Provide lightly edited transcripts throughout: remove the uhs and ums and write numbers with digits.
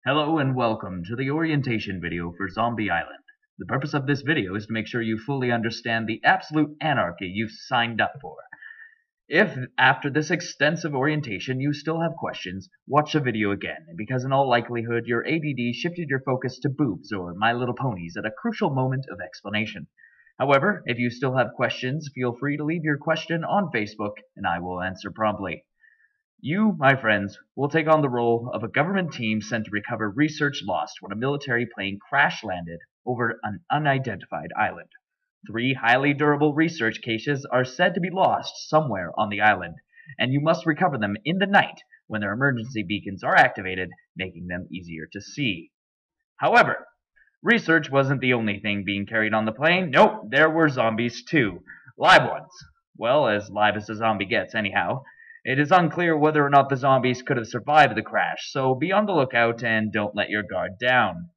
Hello and welcome to the orientation video for Zombie Island. The purpose of this video is to make sure you fully understand the absolute anarchy you've signed up for. If, after this extensive orientation, you still have questions, watch the video again, because in all likelihood your ADD shifted your focus to boobs or My Little Ponies at a crucial moment of explanation. However, if you still have questions, feel free to leave your question on Facebook and I will answer promptly. You, my friends, will take on the role of a government team sent to recover research lost when a military plane crash landed over an unidentified island. 3 highly durable research cases are said to be lost somewhere on the island, and you must recover them in the night when their emergency beacons are activated, making them easier to see. However, research wasn't the only thing being carried on the plane. Nope, there were zombies too. Live ones. Well, as live as a zombie gets, anyhow. It is unclear whether or not the zombies could have survived the crash, so be on the lookout and don't let your guard down.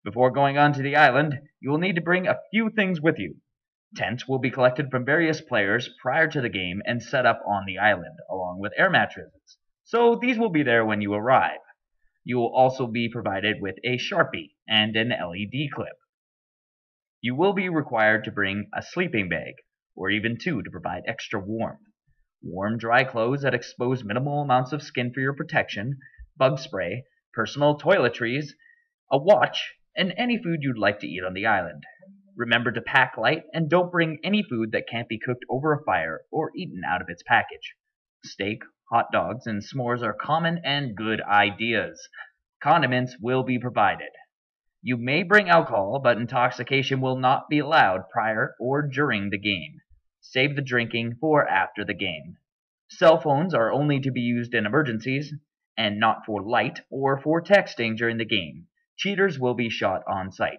Before going onto the island, you will need to bring a few things with you. Tents will be collected from various players prior to the game and set up on the island, along with air mattresses, so these will be there when you arrive. You will also be provided with a Sharpie and an LED clip. You will be required to bring a sleeping bag, or even 2 to provide extra warmth. Warm, dry clothes that expose minimal amounts of skin for your protection, bug spray, personal toiletries, a watch, and any food you'd like to eat on the island. Remember to pack light and don't bring any food that can't be cooked over a fire or eaten out of its package. Steak, hot dogs, and s'mores are common and good ideas. Condiments will be provided. You may bring alcohol, but intoxication will not be allowed prior or during the game. Save the drinking for after the game. Cell phones are only to be used in emergencies, and not for light or for texting during the game. Cheaters will be shot on sight.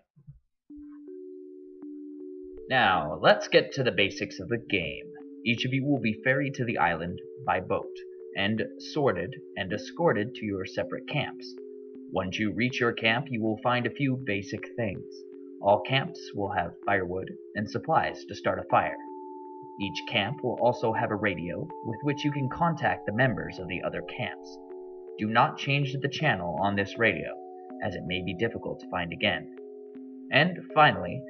Now, let's get to the basics of the game. Each of you will be ferried to the island by boat, and sorted and escorted to your separate camps. Once you reach your camp, you will find a few basic things. All camps will have firewood and supplies to start a fire. Each camp will also have a radio with which you can contact the members of the other camps. Do not change the channel on this radio, as it may be difficult to find again. And finally,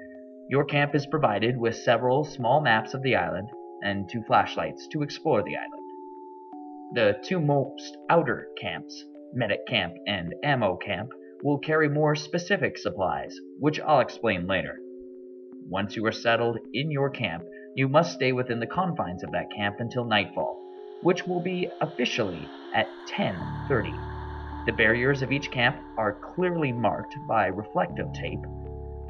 your camp is provided with several small maps of the island and 2 flashlights to explore the island. The 2 most outer camps, Medic Camp and Ammo Camp, will carry more specific supplies, which I'll explain later. Once you are settled in your camp, you must stay within the confines of that camp until nightfall, which will be officially at 10:30. The barriers of each camp are clearly marked by reflective tape.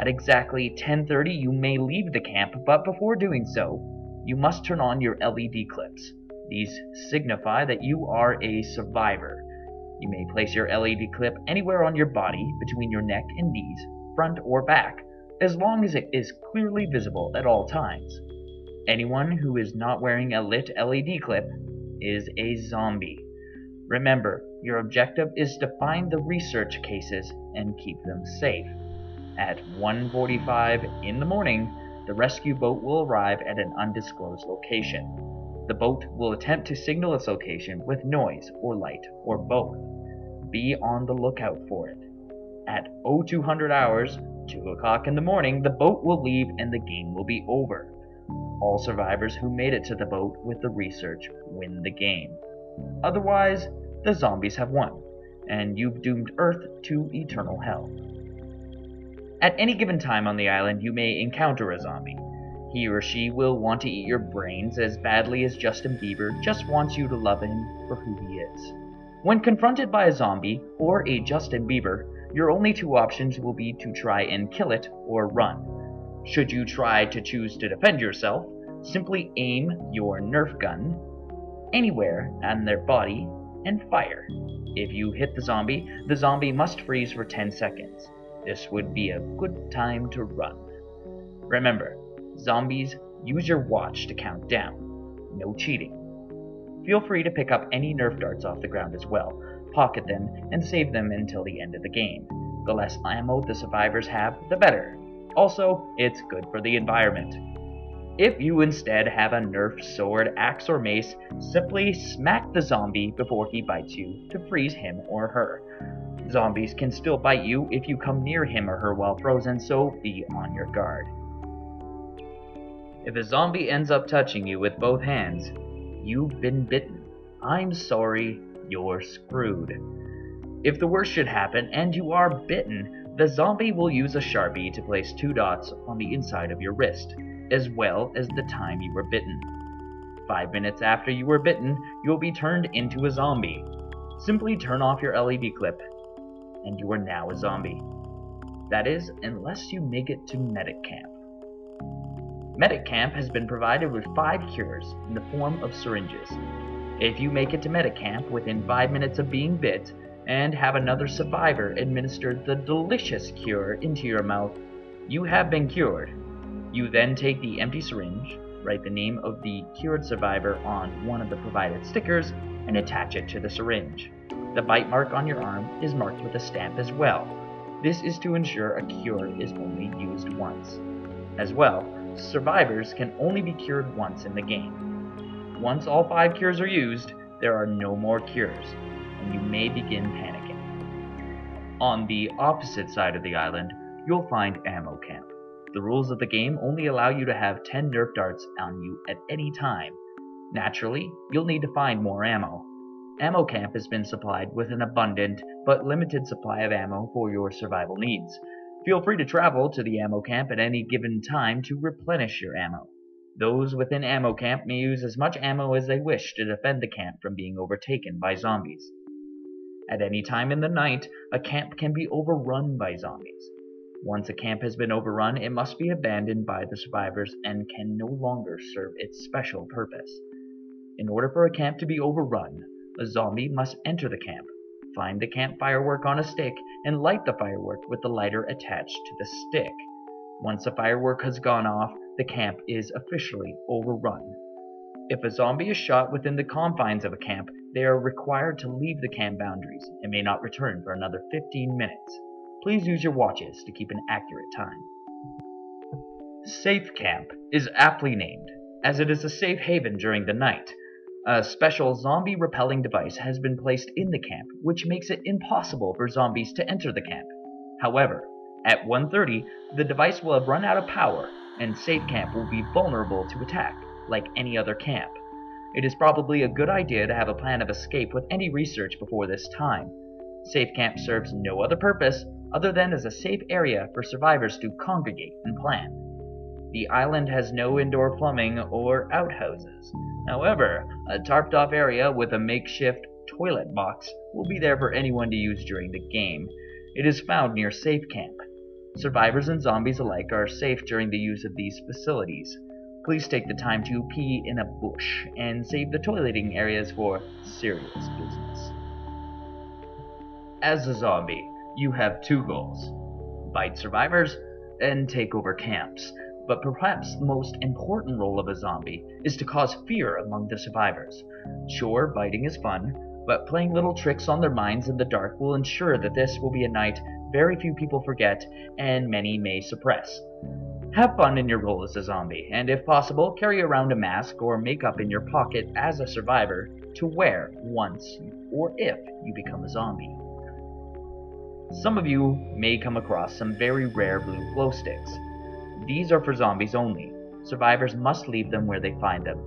At exactly 10:30 you may leave the camp, but before doing so, you must turn on your LED clips. These signify that you are a survivor. You may place your LED clip anywhere on your body, between your neck and knees, front or back, as long as it is clearly visible at all times. Anyone who is not wearing a lit LED clip is a zombie. Remember, your objective is to find the research cases and keep them safe. At 1:45 in the morning, the rescue boat will arrive at an undisclosed location. The boat will attempt to signal its location with noise or light or both. Be on the lookout for it. At 0200 hours, 2 o'clock in the morning, the boat will leave and the game will be over. All survivors who made it to the boat with the research win the game. Otherwise, the zombies have won, and you've doomed Earth to eternal hell. At any given time on the island, you may encounter a zombie. He or she will want to eat your brains as badly as Justin Bieber just wants you to love him for who he is. When confronted by a zombie or a Justin Bieber, your only 2 options will be to try and kill it or run. Should you try to choose to defend yourself, simply aim your Nerf gun anywhere on their body and fire. If you hit the zombie must freeze for 10 seconds. This would be a good time to run. Remember, zombies use your watch to count down. No cheating. Feel free to pick up any Nerf darts off the ground as well, pocket them, and save them until the end of the game. The less ammo the survivors have, the better. Also, it's good for the environment. If you instead have a Nerf sword, axe, or mace, simply smack the zombie before he bites you to freeze him or her. Zombies can still bite you if you come near him or her while frozen, so be on your guard. If a zombie ends up touching you with both hands, you've been bitten. I'm sorry, you're screwed. If the worst should happen and you are bitten, the zombie will use a Sharpie to place 2 dots on the inside of your wrist, as well as the time you were bitten. 5 minutes after you were bitten, you'll be turned into a zombie. Simply turn off your LED clip, and you are now a zombie. That is, unless you make it to Medic Camp. Medic Camp has been provided with 5 cures in the form of syringes. If you make it to Medic Camp within 5 minutes of being bit, and have another survivor administer the delicious cure into your mouth, you have been cured. You then take the empty syringe, write the name of the cured survivor on one of the provided stickers, and attach it to the syringe. The bite mark on your arm is marked with a stamp as well. This is to ensure a cure is only used once. As well, survivors can only be cured once in the game. Once all 5 cures are used, there are no more cures, and you may begin panicking. On the opposite side of the island, you'll find Ammo Camp. The rules of the game only allow you to have 10 Nerf darts on you at any time. Naturally, you'll need to find more ammo. Ammo Camp has been supplied with an abundant but limited supply of ammo for your survival needs. Feel free to travel to the Ammo Camp at any given time to replenish your ammo. Those within Ammo Camp may use as much ammo as they wish to defend the camp from being overtaken by zombies. At any time in the night, a camp can be overrun by zombies. Once a camp has been overrun, it must be abandoned by the survivors and can no longer serve its special purpose. In order for a camp to be overrun, a zombie must enter the camp, find the camp firework on a stick, and light the firework with the lighter attached to the stick. Once the firework has gone off, the camp is officially overrun. If a zombie is shot within the confines of a camp, they are required to leave the camp boundaries and may not return for another 15 minutes. Please use your watches to keep an accurate time. Safe Camp is aptly named, as it is a safe haven during the night. A special zombie-repelling device has been placed in the camp, which makes it impossible for zombies to enter the camp. However, at 1:30, the device will have run out of power, and Safe Camp will be vulnerable to attack, like any other camp. It is probably a good idea to have a plan of escape with any research before this time. Safe Camp serves no other purpose other than as a safe area for survivors to congregate and plan. The island has no indoor plumbing or outhouses. However, a tarped-off area with a makeshift toilet box will be there for anyone to use during the game. It is found near Safe Camp. Survivors and zombies alike are safe during the use of these facilities. Please take the time to pee in a bush and save the toileting areas for serious business. As a zombie, you have 2 goals: bite survivors and take over camps. But perhaps the most important role of a zombie is to cause fear among the survivors. Sure, biting is fun, but playing little tricks on their minds in the dark will ensure that this will be a night very few people forget and many may suppress. Have fun in your role as a zombie, and if possible, carry around a mask or makeup in your pocket as a survivor to wear once or if you become a zombie. Some of you may come across some very rare blue glow sticks. These are for zombies only. Survivors must leave them where they find them.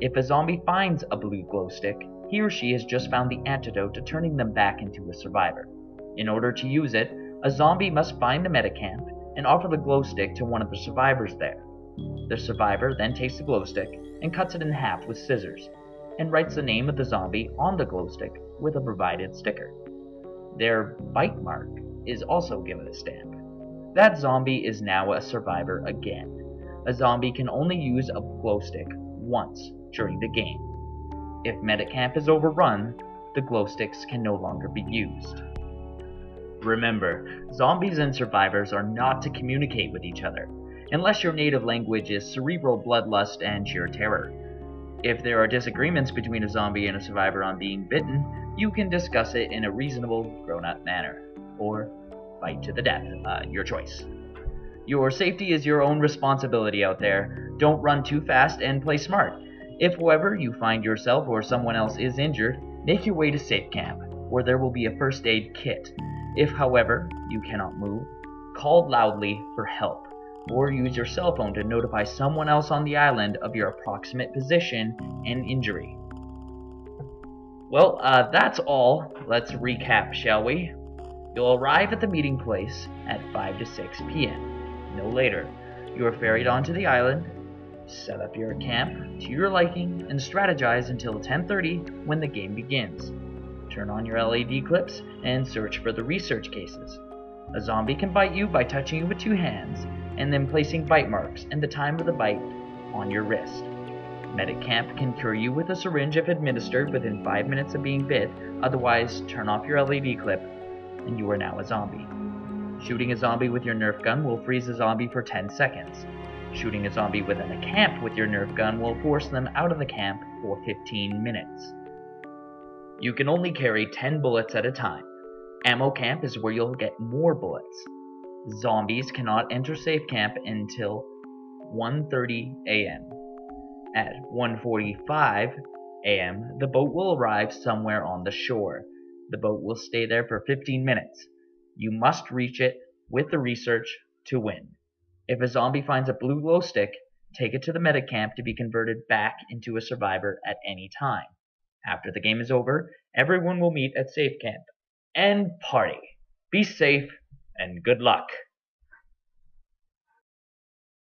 If a zombie finds a blue glow stick, he or she has just found the antidote to turning them back into a survivor. In order to use it, a zombie must find the Medicamp and offer the glow stick to one of the survivors there. The survivor then takes the glow stick and cuts it in half with scissors, and writes the name of the zombie on the glow stick with a provided sticker. Their bite mark is also given a stamp. That zombie is now a survivor again. A zombie can only use a glow stick once during the game. If Medicamp is overrun, the glow sticks can no longer be used. Remember, zombies and survivors are not to communicate with each other, unless your native language is cerebral bloodlust and sheer terror. If there are disagreements between a zombie and a survivor on being bitten, you can discuss it in a reasonable, grown-up manner, or fight to the death, your choice. Your safety is your own responsibility out there. Don't run too fast and play smart. If, however, you find yourself or someone else is injured, make your way to Safe Camp. or there will be a first aid kit. If, however, you cannot move, call loudly for help, or use your cell phone to notify someone else on the island of your approximate position and injury. Well, that's all. Let's recap, shall we? You'll arrive at the meeting place at 5 to 6 p.m. No later. You are ferried onto the island, set up your camp to your liking, and strategize until 10:30 when the game begins. Turn on your LED clips and search for the research cases. A zombie can bite you by touching you with 2 hands, and then placing bite marks and the time of the bite on your wrist. Medic Camp can cure you with a syringe if administered within 5 minutes of being bit, otherwise turn off your LED clip and you are now a zombie. Shooting a zombie with your Nerf gun will freeze a zombie for 10 seconds. Shooting a zombie within a camp with your Nerf gun will force them out of the camp for 15 minutes. You can only carry 10 bullets at a time. Ammo camp is where you'll get more bullets. Zombies cannot enter safe camp until 1:30 a.m. At 1:45 a.m., the boat will arrive somewhere on the shore. The boat will stay there for 15 minutes. You must reach it with the research to win. If a zombie finds a blue glow stick, take it to the medic camp to be converted back into a survivor at any time. After the game is over, everyone will meet at safe camp and party. Be safe and good luck.